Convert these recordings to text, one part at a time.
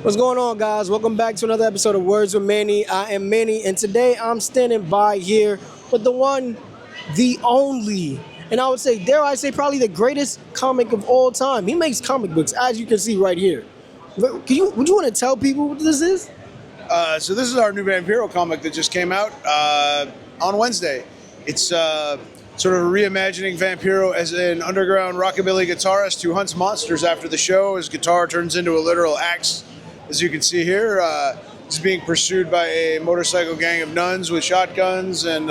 What's going on, guys? Welcome back to another episode of Words with Manny. I am Manny, and today I'm standing by here with the one, the only, and I would say, dare I say, probably the greatest comic of all time. He makes comic books, as you can see right here. Would you want to tell people what this is? So this is our new Vampiro comic that just came out on Wednesday. It's sort of reimagining Vampiro as an underground rockabilly guitarist who hunts monsters after the show. His guitar turns into a literal axe, as you can see here. He's being pursued by a motorcycle gang of nuns with shotguns and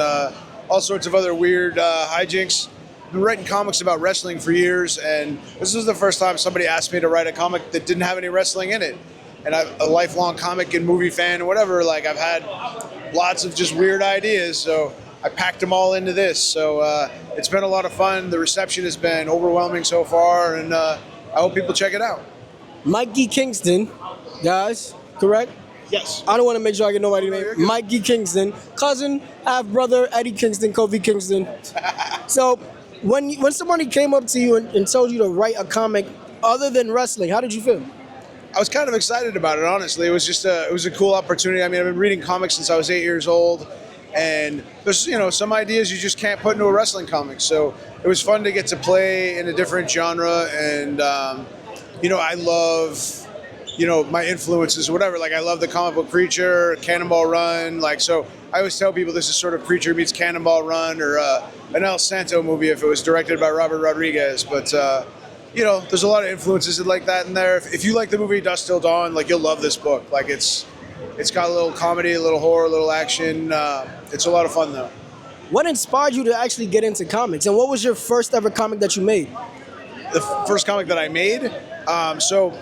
all sorts of other weird hijinks. I've been writing comics about wrestling for years, and this was the first time somebody asked me to write a comic that didn't have any wrestling in it. And I'm a lifelong comic and movie fan and whatever. Like, I've had lots of just weird ideas, so I packed them all into this. So it's been a lot of fun. The reception has been overwhelming so far, and I hope people check it out. Mikey Kingston, guys, correct? Yes. I don't want to make sure I get nobody's No, name. you're good. Mikey Kingston, cousin, half brother, Eddie Kingston, Kofi Kingston. So when somebody came up to you and told you to write a comic other than wrestling, how did you feel? I was kind of excited about it, honestly. It was just it was a cool opportunity. I mean, I've been reading comics since I was 8 years old, and there's, some ideas you just can't put into a wrestling comic. So it was fun to get to play in a different genre, and I love, my influences or whatever. Like, I love the comic book Preacher, Cannonball Run. Like, so I always tell people this is sort of Preacher meets Cannonball Run, or an El Santo movie if it was directed by Robert Rodriguez. But there's a lot of influences like that in there. If you like the movie Dusk Till Dawn, like, you'll love this book. Like, it's got a little comedy, a little horror, a little action. It's a lot of fun, though. What inspired you to actually get into comics, and what was your first ever comic that you made? The first comic that I made. So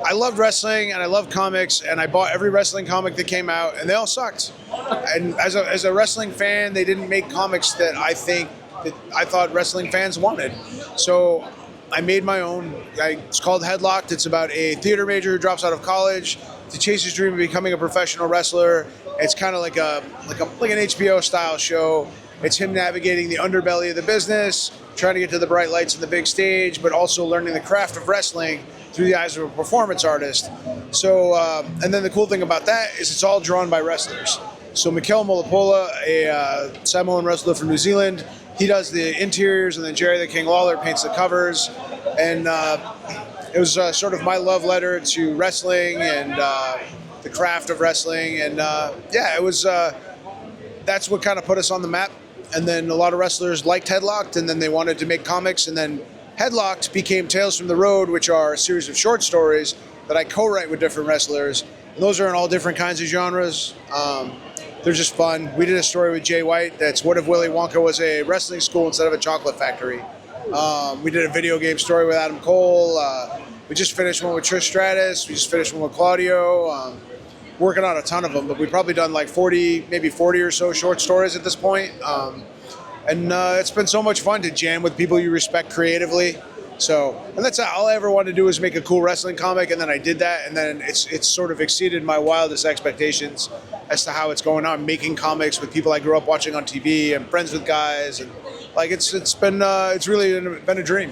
I loved wrestling and I loved comics, and I bought every wrestling comic that came out, and they all sucked. And as a wrestling fan, they didn't make comics that I thought wrestling fans wanted. So I made my own. It's called Headlocked. It's about a theater major who drops out of college to chase his dream of becoming a professional wrestler. It's kind of like an HBO style show. It's him navigating the underbelly of the business, trying to get to the bright lights and the big stage, but also learning the craft of wrestling through the eyes of a performance artist. So, and then the cool thing about that is it's all drawn by wrestlers. So Mikel Molapola, a Samoan wrestler from New Zealand, he does the interiors, and then Jerry the King Lawler paints the covers. And it was sort of my love letter to wrestling and the craft of wrestling. And it was, that's what kind of put us on the map. And then a lot of wrestlers liked Headlocked, and then they wanted to make comics. And then Headlocked became Tales from the Road, which are a series of short stories that I co-write with different wrestlers. And those are in all different kinds of genres. They're just fun. We did a story with Jay White that's what if Willy Wonka was a wrestling school instead of a chocolate factory. We did a video game story with Adam Cole. We just finished one with Trish Stratus. We just finished one with Claudio. Working on a ton of them, but we've probably done like 40 or so short stories at this point. And it's been so much fun to jam with people you respect creatively. So, and that's all I ever wanted to do is make a cool wrestling comic, and then I did that, and then it's sort of exceeded my wildest expectations as to how it's going on. Making comics with people I grew up watching on TV and friends with guys, and like it's really been a dream.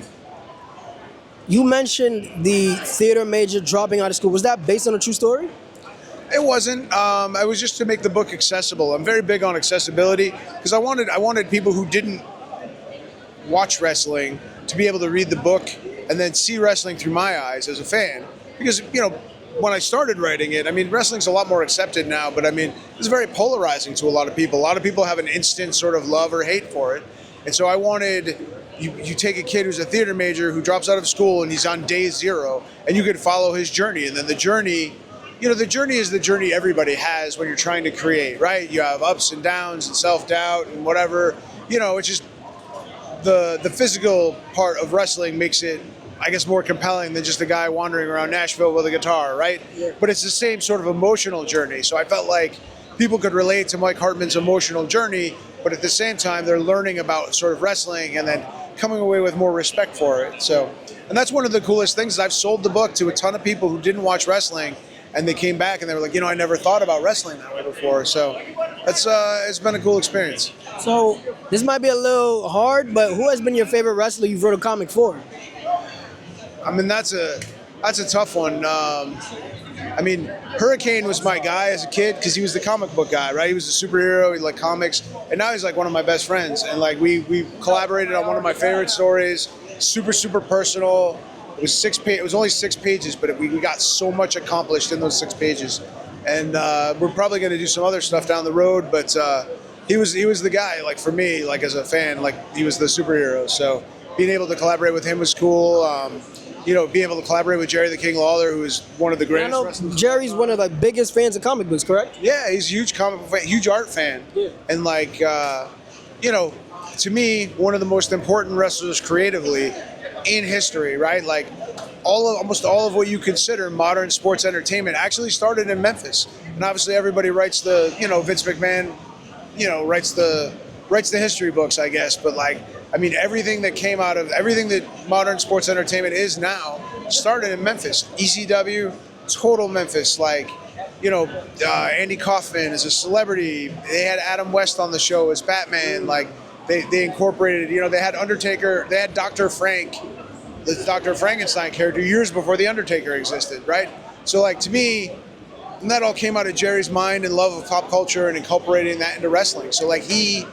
You mentioned the theater major dropping out of school. Was that based on a true story? It wasn't. I was just to make the book accessible. I'm very big on accessibility because I wanted people who didn't watch wrestling to be able to read the book and then see wrestling through my eyes as a fan. Because, when I started writing it, I mean, wrestling's a lot more accepted now, but I mean, it's very polarizing to a lot of people. A lot of people have an instant sort of love or hate for it. And so I wanted, you take a kid who's a theater major who drops out of school and he's on day zero, and you could follow his journey. And then the journey is the journey everybody has when you're trying to create, right? You have ups and downs and self-doubt and whatever. It's just the physical part of wrestling makes it, I guess, more compelling than just a guy wandering around Nashville with a guitar, right? Yeah. But it's the same sort of emotional journey. So I felt like people could relate to Mike Hartman's emotional journey, but at the same time, they're learning about sort of wrestling and then coming away with more respect for it. So, and that's one of the coolest things is I've sold the book to a ton of people who didn't watch wrestling, and they came back and they were like, I never thought about wrestling that way before. So it's been a cool experience. So this might be a little hard, but who has been your favorite wrestler you've wrote a comic for? I mean, that's a tough one. I mean, Hurricane was my guy as a kid because he was the comic book guy, right? He was a superhero, he liked comics, and now he's like one of my best friends. And like we collaborated on one of my favorite stories, super personal. It was it was only 6 pages, but we got so much accomplished in those 6 pages. And we're probably going to do some other stuff down the road, but he was the guy, like for me, like as a fan, like he was the superhero. So being able to collaborate with him was cool. Being able to collaborate with Jerry the King Lawler, who is one of the greatest I know wrestlers. Jerry's one of the biggest fans of comic books, correct? Yeah, he's a huge comic book fan, huge art fan. Yeah. And like, to me, one of the most important wrestlers creatively in history, right? Like almost all of what you consider modern sports entertainment actually started in Memphis. And obviously everybody writes Vince McMahon, writes the history books, I guess. But like, I mean, everything that modern sports entertainment is now started in Memphis. ECW, total Memphis. Like, Andy Kaufman is a celebrity. They had Adam West on the show as Batman. Like, they incorporated, they had Undertaker, they had Dr. Frank, the Dr. Frankenstein character, years before the Undertaker existed, right? So like, to me, and that all came out of Jerry's mind and love of pop culture and incorporating that into wrestling. So like, he,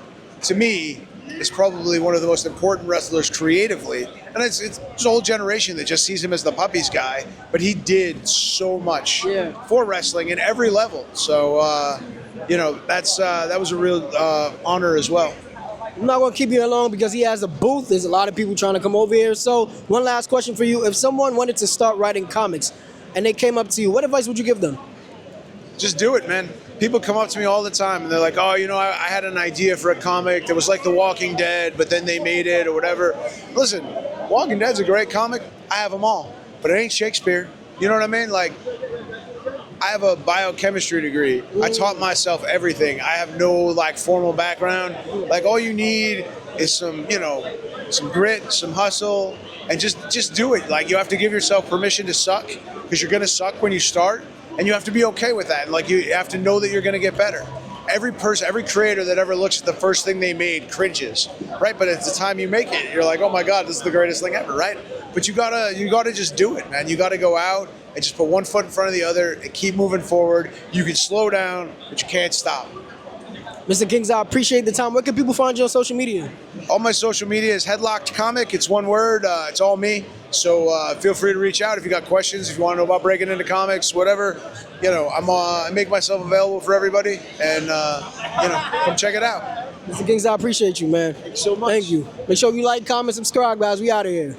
to me, is probably one of the most important wrestlers creatively. And it's a whole generation that just sees him as the puppies guy, but he did so much for wrestling in every level. So, that was a real honor as well. I'm not going to keep you long because he has a booth. There's a lot of people trying to come over here. So one last question for you. If someone wanted to start writing comics and they came up to you, what advice would you give them? Just do it, man. People come up to me all the time and they're like, oh, I had an idea for a comic that was like The Walking Dead, but then they made it or whatever. Listen, Walking Dead's a great comic. I have them all, but it ain't Shakespeare. You know what I mean? Like, I have a biochemistry degree. I taught myself everything. I have no like formal background. Like, all you need is some grit, some hustle, and just do it. Like, you have to give yourself permission to suck, because you're gonna suck when you start. And you have to be okay with that. Like, you have to know that you're going to get better. Every creator that ever looks at the first thing they made cringes, right? But at the time you make it, you're like, oh my God, this is the greatest thing ever, right? But you gotta just do it, man. You gotta go out and just put one foot in front of the other and keep moving forward. You can slow down, but you can't stop. Mr. Kings, I appreciate the time. Where can people find you on social media? All my social media is Headlocked Comic. It's one word. It's all me. So feel free to reach out if you got questions, if you want to know about breaking into comics, whatever. I make myself available for everybody, and come check it out. Mr. Kings, I appreciate you, man. Thank you so much. Thank you. Make sure you like, comment, subscribe, guys. We out of here.